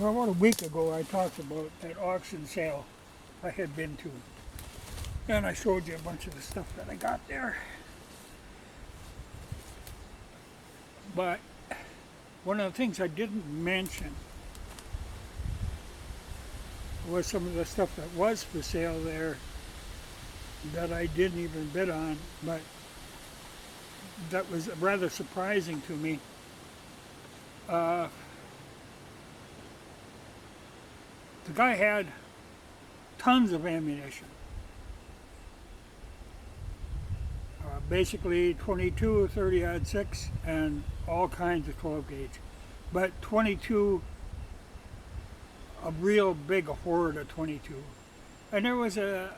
Well, about a week ago, I talked about that auction sale I had been to. And I showed you a bunch of the stuff that I got there. But one of the things I didn't mention was some of the stuff that was for sale there that I didn't even bid on, but that was rather surprising to me. The guy had tons of ammunition. Basically 22, 30-06, and all kinds of 12 gauge. But 22, a real big horde of 22. And there was a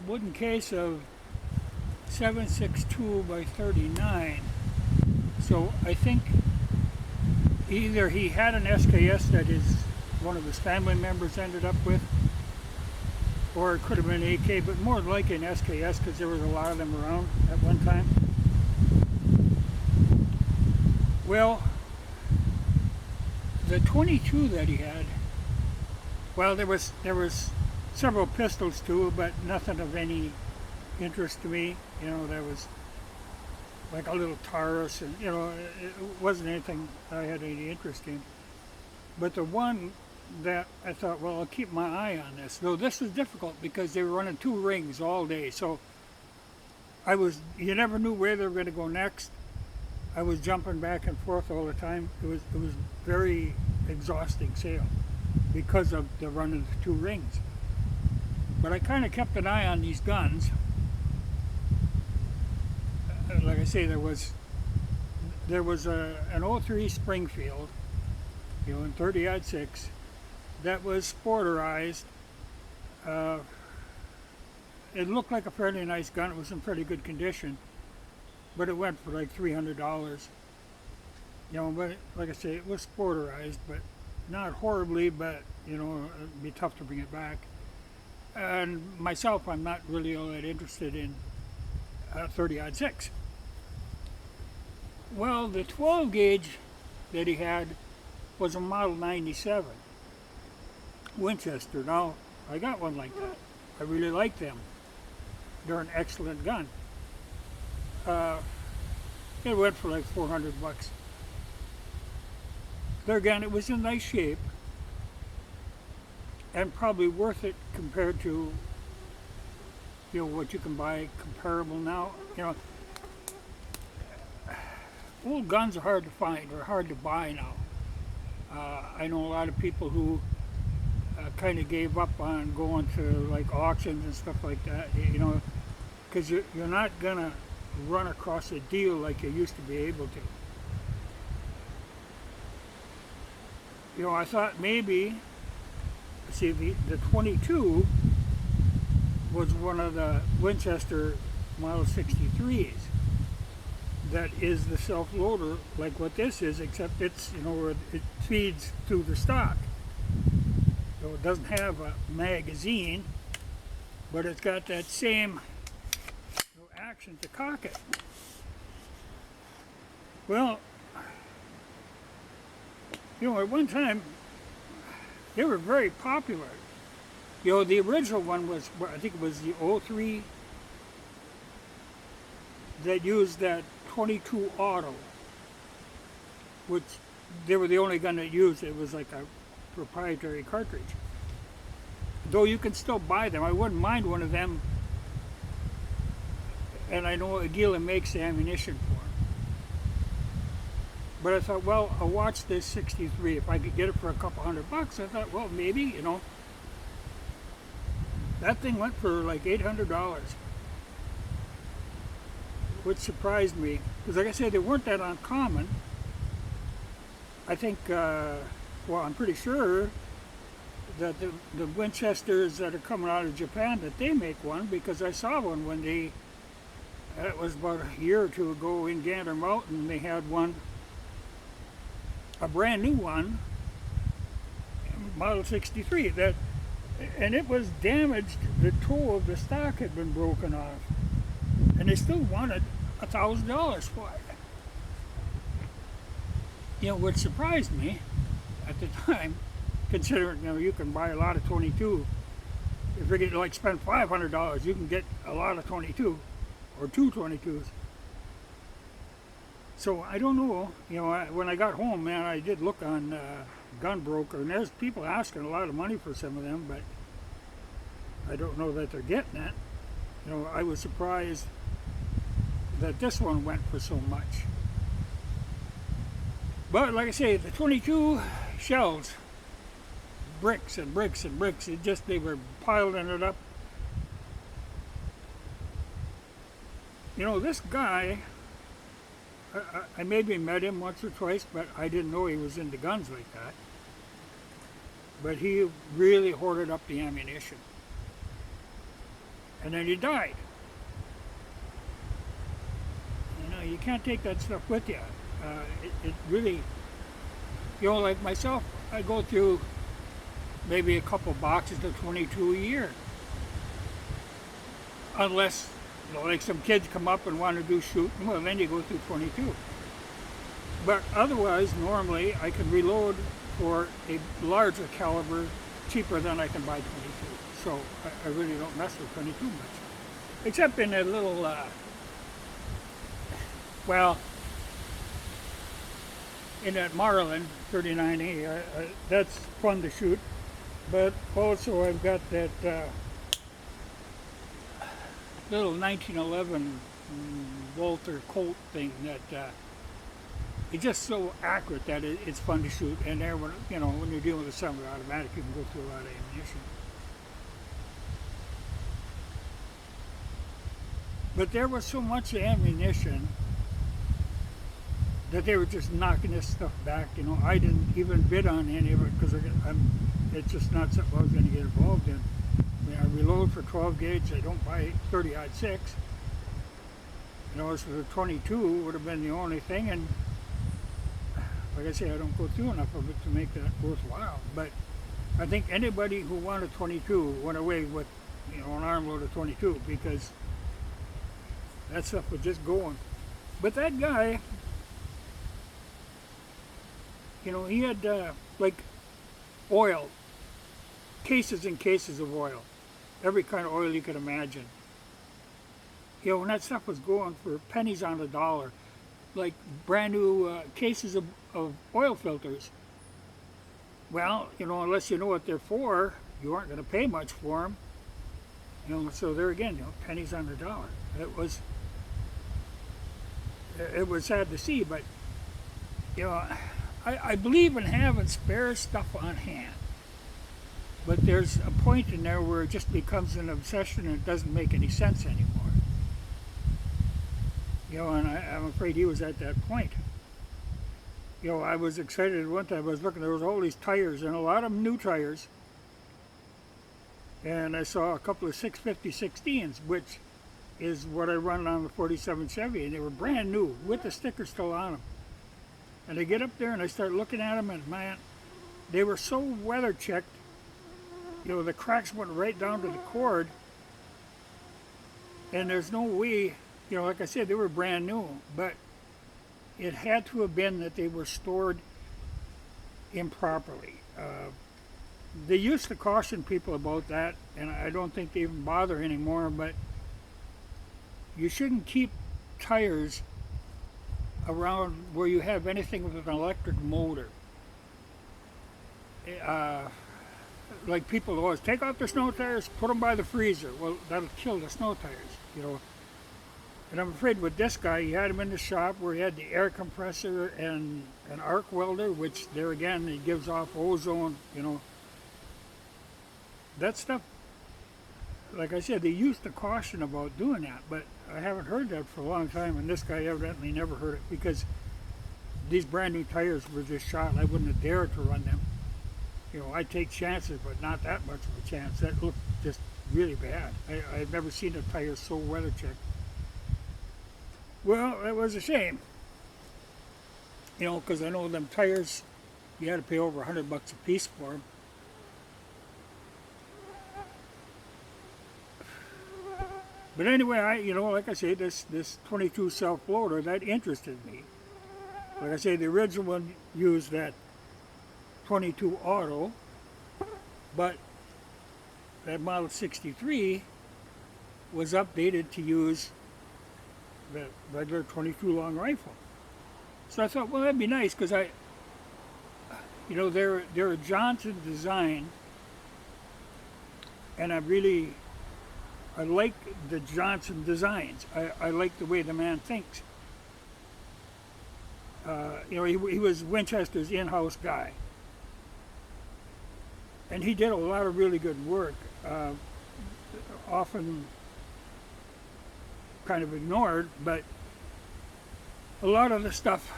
wooden case of 7.62 by 39. So I think either he had an SKS that one of his family members ended up with, or it could have been an AK, but more likely an SKS because there was a lot of them around at one time. Well, the 22 that he had, well, there was several pistols too, but nothing of any interest to me. You know, there was like a little Taurus, and you know, it wasn't anything I had any interest in. But the one that I thought, well, I'll keep my eye on this. Though this was difficult because they were running 2 rings all day, so you never knew where they were going to go next. I was jumping back and forth all the time. It was very exhausting sale because of the running the 2 rings. But I kind of kept an eye on these guns. Like I say, there was an 03 Springfield, you know, in 30-06, that was sporterized. It looked like a fairly nice gun. It was in pretty good condition, but it went for like $300. You know, but like I say, it was sporterized, but not horribly. But you know, it'd be tough to bring it back. And myself, I'm not really all that interested in 30-06. Well, the 12 gauge that he had was a Model 97 Winchester. Now, I got one like that. I really like them. They're an excellent gun. It went for like $400. There again, it was in nice shape and probably worth it compared to, you know, what you can buy comparable now. You know, old guns are hard to find or hard to buy now. I know a lot of people who kind of gave up on going to like auctions and stuff like that, you know, because you're not gonna run across a deal like you used to be able to. You know, I thought maybe, see, the 22 was one of the Winchester Model 63s that is the self-loader like what this is, except it's, you know, where it feeds through the stock. So it doesn't have a magazine, but it's got that same, you know, action to cock it. Well, you know, at one time they were very popular. You know, the original one was, I think it was the 03 that used that 22 auto, which they were the only gun that used it. It was like a proprietary cartridge. Though you can still buy them. I wouldn't mind one of them, and I know a dealer makes the ammunition for them. But I thought, well, I'll watch this 63. If I could get it for a couple $100, I thought, well, maybe, you know. That thing went for like $800. Which surprised me, because like I said, they weren't that uncommon. I think, well, I'm pretty sure that the Winchesters that are coming out of Japan, that they make one, because I saw one when it was about a year or two ago in Gander Mountain. They had one, a brand new one, Model 63, and it was damaged. The toe of the stock had been broken off, and they still wanted $1,000 for it. You know, what surprised me at the time, considering, you can buy a lot of 22. If you're getting, like, spend $500, you can get a lot of 22 or two 22s. So I don't know. When I got home, man, I did look on Gun Broker, and there's people asking a lot of money for some of them, but I don't know that they're getting it. I was surprised that this one went for so much. But like I say, the 22 shells, bricks and bricks and bricks, they were piling it up. This guy, I maybe met him once or twice, but I didn't know he was into guns like that. But he really hoarded up the ammunition. And then he died. You can't take that stuff with you. It really, like myself, I go through maybe a couple boxes of 22 a year. Unless, like some kids come up and want to do shooting, well, then you go through 22. But otherwise, normally, I can reload for a larger caliber cheaper than I can buy 22. So I really don't mess with 22 much. Except in a little, in that Marlin 39A, that's fun to shoot. But also I've got that little 1911 Walther Colt thing that it's just so accurate that it's fun to shoot. And there, when you're dealing with a semi-automatic, you can go through a lot of ammunition. But there was so much ammunition that they were just knocking this stuff back. I didn't even bid on any of it because it's just not something I was going to get involved in. I reload for 12 gauge. I don't buy 30-06. As for the 22 would have been the only thing, and like I say, I don't go through enough of it to make that worthwhile. But I think anybody who wanted 22 went away with an armload of 22 because that stuff was just going. But that guy, he had like oil, cases and cases of oil, every kind of oil you could imagine. And that stuff was going for pennies on the dollar, like brand new cases of oil filters. Well, unless you know what they're for, you aren't going to pay much for them. So there again, pennies on the dollar. It was sad to see, but I believe in having spare stuff on hand. But there's a point in there where it just becomes an obsession and it doesn't make any sense anymore. And I'm afraid he was at that point. I was excited one time. I was looking, there was all these tires, and a lot of them new tires. And I saw a couple of 650/16s, which is what I run on the 47 Chevy, and they were brand new with the sticker still on them. And I get up there and I start looking at them, and man, they were so weather checked. The cracks went right down to the cord, and there's no way, like I said, they were brand new, but it had to have been that they were stored improperly. They used to caution people about that, and I don't think they even bother anymore, but you shouldn't keep tires around where you have anything with an electric motor. Like people always take out the snow tires, put them by the freezer. Well, that'll kill the snow tires, And I'm afraid with this guy, he had him in the shop where he had the air compressor and an arc welder, which there again, it gives off ozone, That stuff, like I said, they used to caution about doing that, but I haven't heard that for a long time, and this guy evidently never heard it because these brand new tires were just shot, and I wouldn't have dared to run them. I take chances, but not that much of a chance. That looked just really bad. I've never seen a tire so weather checked. Well, it was a shame. Because I know them tires, you had to pay over $100 a piece for them. But anyway, like I say, this 22 self-loader, that interested me. Like I say, the original one used that 22 auto, But that Model 63 was updated to use the regular 22 long rifle. So I thought, well, that'd be nice because they're a Johnson design, and I like the Johnson designs. I like the way the man thinks. He was Winchester's in-house guy, and he did a lot of really good work, often kind of ignored, but a lot of the stuff,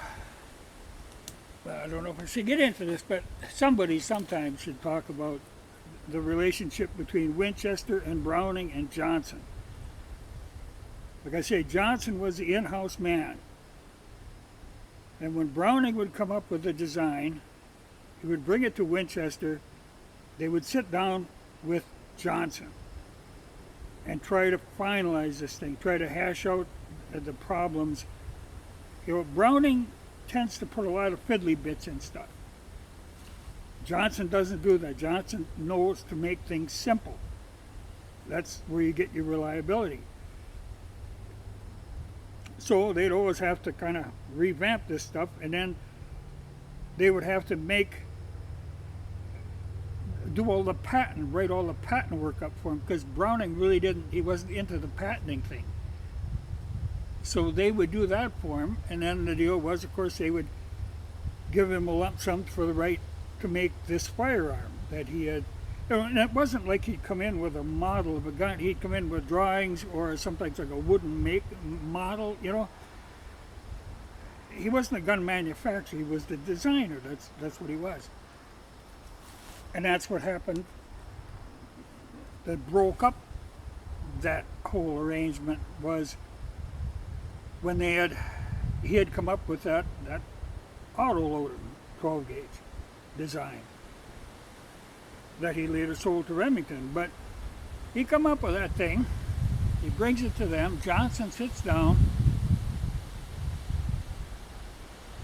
I don't know if I should get into this, but somebody sometime should talk about the relationship between Winchester and Browning and Johnson. Like I say, Johnson was the in-house man. And when Browning would come up with a design, he would bring it to Winchester. They would sit down with Johnson and try to finalize this thing, try to hash out the problems. Browning tends to put a lot of fiddly bits in stuff. Johnson doesn't do that. Johnson knows to make things simple. That's where you get your reliability. So they'd always have to kind of revamp this stuff, and then they would have to do all the patent, write all the patent work up for him, because Browning really he wasn't into the patenting thing. So they would do that for him, and then the deal was, of course, they would give him a lump sum for the right to make this firearm that he had. And it wasn't like he'd come in with a model of a gun. He'd come in with drawings or sometimes like a wooden model, He wasn't a gun manufacturer. He was the designer. That's what he was. And that's what happened that broke up that whole arrangement was when he had come up with that auto-loader 12-gauge design that he later sold to Remington. But he come up with that thing, he brings it to them, Johnson sits down,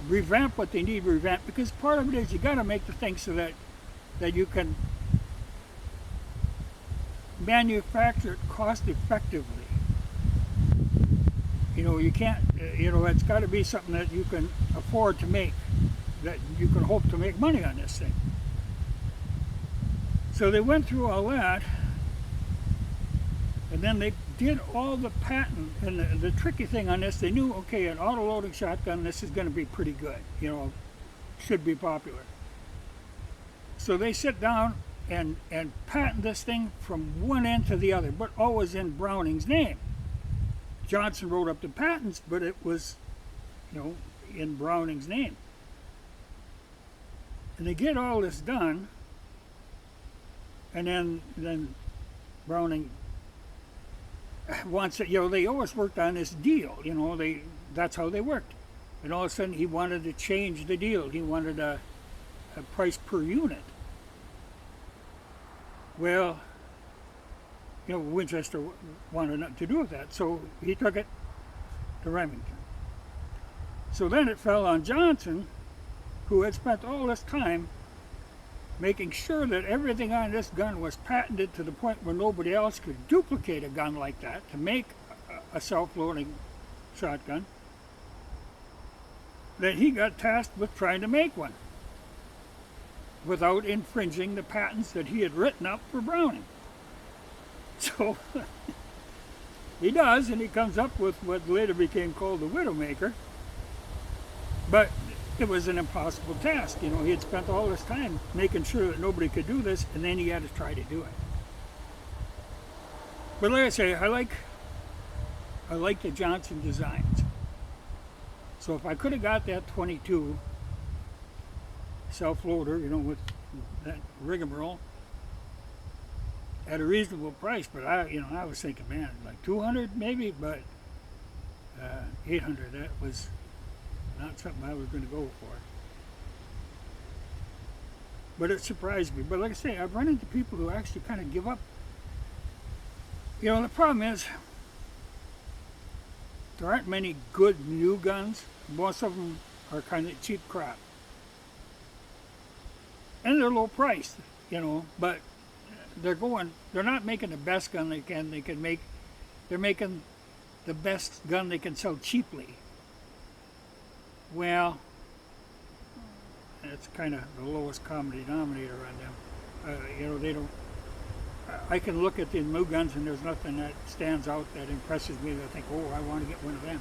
revamp what they need revamped, because part of it is you got to make the thing so that you can manufacture it cost effectively. You can't, it's got to be something that you can afford to make, that you can hope to make money on this thing. So they went through all that, and then they did all the patent. And the tricky thing on this, they knew, okay, an auto-loading shotgun, this is going to be pretty good, should be popular. So they sit down and patent this thing from one end to the other, but always in Browning's name. Johnson wrote up the patents, but it was, in Browning's name. And they get all this done, and then Browning wants it. They always worked on this deal. That's how they worked. And all of a sudden, he wanted to change the deal. He wanted a price per unit. Well, Winchester wanted nothing to do with that, so he took it to Remington. So then it fell on Johnson, who had spent all this time making sure that everything on this gun was patented to the point where nobody else could duplicate a gun like that to make a self-loading shotgun, that he got tasked with trying to make one without infringing the patents that he had written up for Browning. So he does, and he comes up with what later became called the Widowmaker. But it was an impossible task. He had spent all this time making sure that nobody could do this, and then he had to try to do it. But like I say, I like the Johnson designs. So if I could have got that 22 self-loader, with that rigmarole at a reasonable price, but I was thinking, man, like 200 maybe, but 800, that was not something I was going to go for. But it surprised me. But like I say, I've run into people who actually kind of give up. The problem is there aren't many good new guns. Most of them are kind of cheap crap. And they're low priced, but they're not making the best gun they can make. They're making the best gun they can sell cheaply. Well, that's kind of the lowest common denominator on them. They don't. I can look at the new guns and there's nothing that stands out that impresses me that I think, oh, I want to get one of them.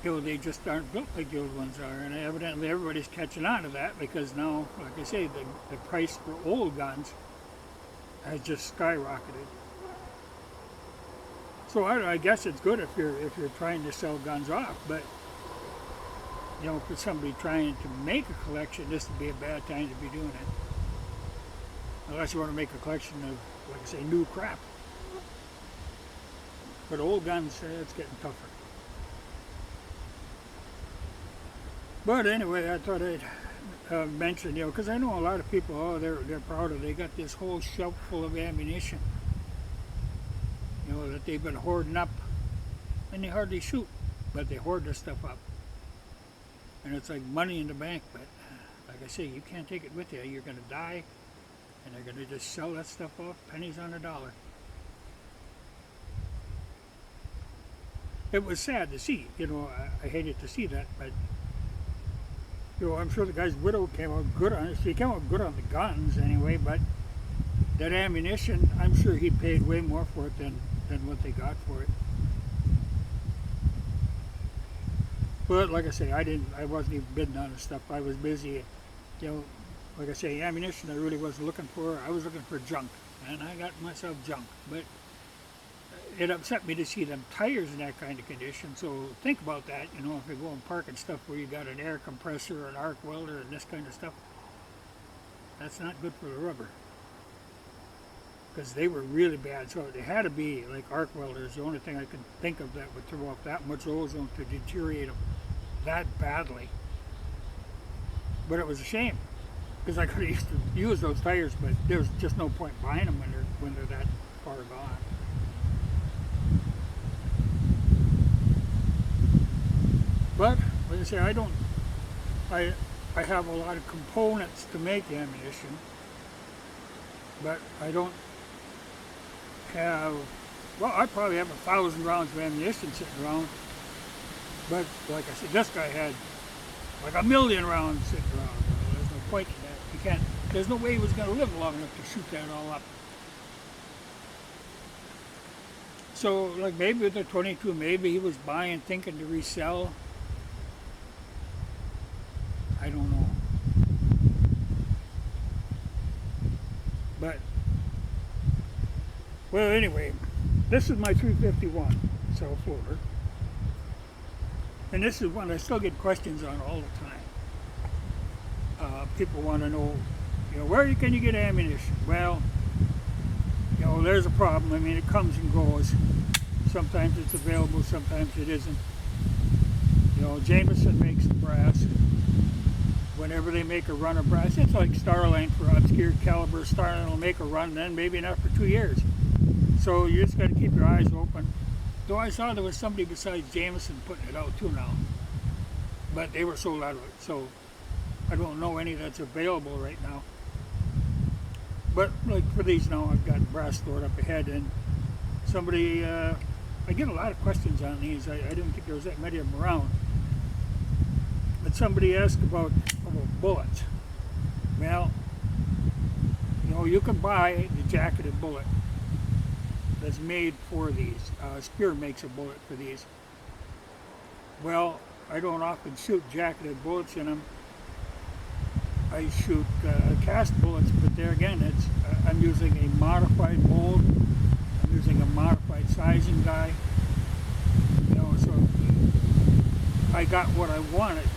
They just aren't built like the old ones are, and evidently everybody's catching on to that because now, like I say, the price for old guns has just skyrocketed. So I guess it's good if you're trying to sell guns off, but for somebody trying to make a collection, this would be a bad time to be doing it. Unless you want to make a collection of, like I say, new crap. But old guns, it's getting tougher. But anyway, I thought I'd mention, because I know a lot of people, they're proud of. They got this whole shelf full of ammunition, that they've been hoarding up, and they hardly shoot, but they hoard this stuff up, and it's like money in the bank. But like I say, you can't take it with you. You're going to die, and they're going to just sell that stuff off pennies on the dollar. It was sad to see. I hated to see that, but. I'm sure the guy's widow came out good on it. He came out good on the guns anyway, but that ammunition, I'm sure he paid way more for it than what they got for it. But like I say, I wasn't even bidding on the stuff. I was busy, like I say, ammunition I really wasn't looking for. I was looking for junk, and I got myself junk. But it upset me to see them tires in that kind of condition. So think about that, if you go and park and stuff where you got an air compressor, an arc welder, and this kind of stuff, that's not good for the rubber. Because they were really bad. So they had to be like arc welders. The only thing I can think of that would throw off that much ozone to deteriorate them that badly. But it was a shame, because I could have used to use those tires, but there's just no point buying them when they're that far gone. But, like I say, I have a lot of components to make ammunition, but I don't have, I probably have 1,000 rounds of ammunition sitting around, but like I said, this guy had like 1,000,000 rounds sitting around. There's no point in that. There's no way he was going to live long enough to shoot that all up. So, like maybe with the 22, maybe he was buying, thinking to resell. I don't know. But, well, anyway, this is my 351 self-loader. And this is one I still get questions on all the time. People want to know, where can you get ammunition? Well, there's a problem. I mean, it comes and goes. Sometimes it's available, sometimes it isn't. Jameson makes the brass. Whenever they make a run of brass, it's like Starline for obscure caliber. Starline will make a run, then maybe not for 2 years. So you just got to keep your eyes open. Though I saw there was somebody besides Jameson putting it out too now, but they were sold out of it. So I don't know any that's available right now. But like for these now, I've got brass stored up ahead, and somebody, I get a lot of questions on these. I didn't think there was that many of them around. But somebody asked about bullets. Well, you can buy the jacketed bullet that's made for these. Spear makes a bullet for these. Well, I don't often shoot jacketed bullets in them. I shoot cast bullets, but there again, I'm using a modified mold. I'm using a modified sizing die. So I got what I wanted.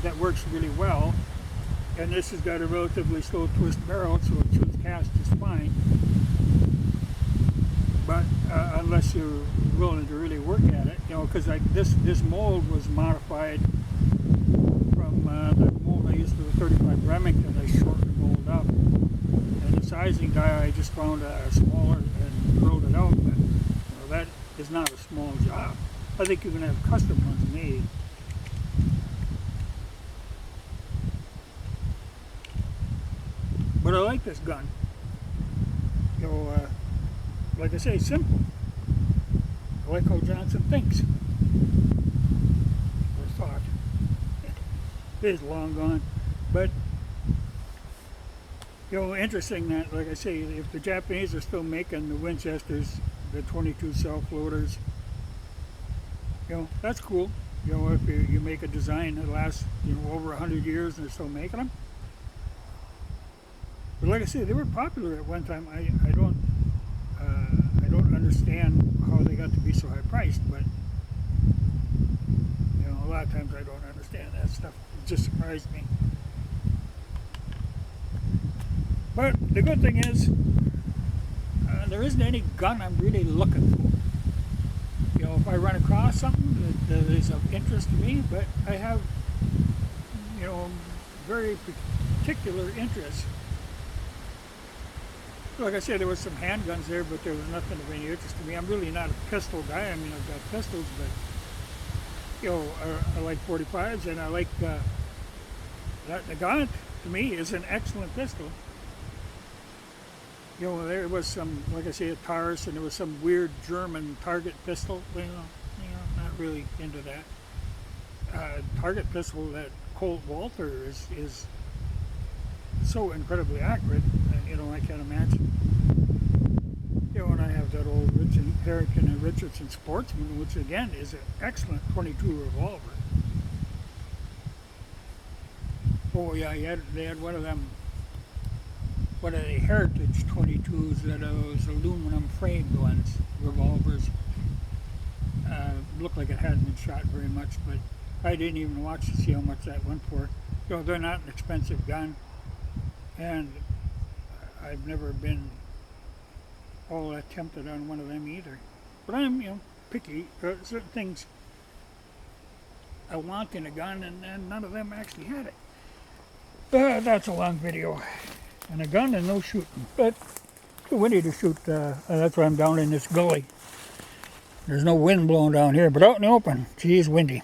That works really well. And this has got a relatively slow twist barrel, so it shoots cast just fine. But unless you're willing to really work at it, because this mold was modified from the mold I used for the 35 Remington. I shortened the mold up, and the sizing die I just found smaller and drilled it out. But that is not a small job. I think you can have custom ones made. But I like this gun. You know, like I say, simple. I like how Johnson thinks. Or thought. It is long gone. But, you know, interesting that, like I say, if the Japanese are still making the Winchesters, the 22 self-loaders, you know, that's cool. You know, if you make a design that lasts, you know, over 100 years and they're still making them. But like I say, they were popular at one time. I don't understand how they got to be so high priced, but you know, a lot of times I don't understand that stuff. It just surprised me. But the good thing is, there isn't any gun I'm really looking for. You know, if I run across something that is of interest to me, but I have, you know, very particular interests. Like I said, there was some handguns there, but there was nothing of any interest to me. I'm really not a pistol guy. I mean, I've got pistols, but, you know, I like 45s, and I like, the Nagant, to me, is an excellent pistol. You know, there was some, like I say, a Taurus, and there was some weird German target pistol. You know, not really into that. Target pistol, that Colt Walther is so incredibly accurate. You know, I can't imagine. You know, and I have that old Harrington and Richardson Sportsman, which again is an excellent 22 revolver. Oh yeah, they had one of them. One of the Heritage 22s that was aluminum framed ones, revolvers. Looked like it hadn't been shot very much, but I didn't even watch to see how much that went for. You know, they're not an expensive gun, and I've never been all that tempted on one of them either. But I'm, you know, picky. Certain things I want in a gun, and none of them actually had it. That's a long video. And a gun and no shooting. But too windy to shoot. That's why I'm down in this gully. There's no wind blowing down here, but out in the open, geez, windy.